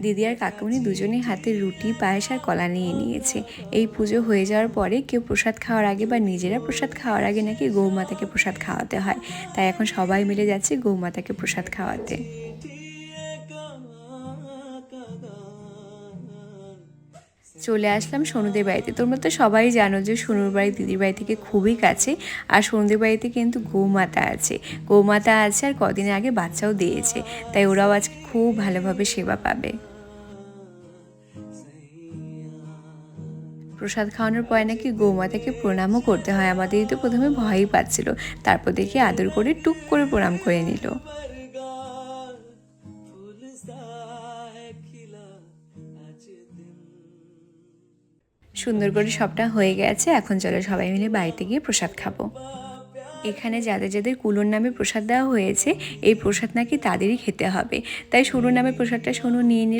দিদি আর কাকুমনি দুজনেই হাতে রুটি, পায়েস আর কলা নিয়ে নিয়েছে। এই পুজো হয়ে যাওয়ার পরে কেউ প্রসাদ খাওয়ার আগে বা নিজেরা প্রসাদ খাওয়ার আগে নাকি গৌমাতাকে প্রসাদ খাওয়াতে হয়। তাই এখন সবাই মিলে যাচ্ছে গৌমাতাকে প্রসাদ খাওয়াতে। চলে আসলাম সোনুদের বাড়িতে। তোমরা তো সবাই জানো যে সোনুর বাড়ি দিদির বাড়ি থেকে খুবই কাছে। আর সোনুদের বাড়িতে কিন্তু গৌমাতা আছে, আর কদিন আগে বাচ্চাও দিয়েছে। তাই ওরাও আজকে খুব ভালোভাবে সেবা পাবে। প্রসাদ খাওয়ানোর পরে নাকি গৌমাতাকে প্রণামও করতে হয়। আমাদের তো প্রথমে ভয়ই পাচ্ছিল, তারপর দেখি আদর করে টুক করে প্রণাম করে নিল। সুন্দর করে সবটা হয়ে গেছে। এখন চলো সবাই মিলে বাড়িতে গিয়ে প্রসাদ খাবো। এখানে যাদের যাদের কুলোর নামে প্রসাদ দেওয়া হয়েছে, এই প্রসাদ নাকি তাদেরই খেতে হবে। তাই সোনুর নামে প্রসাদটা সোনু নিয়ে নিল।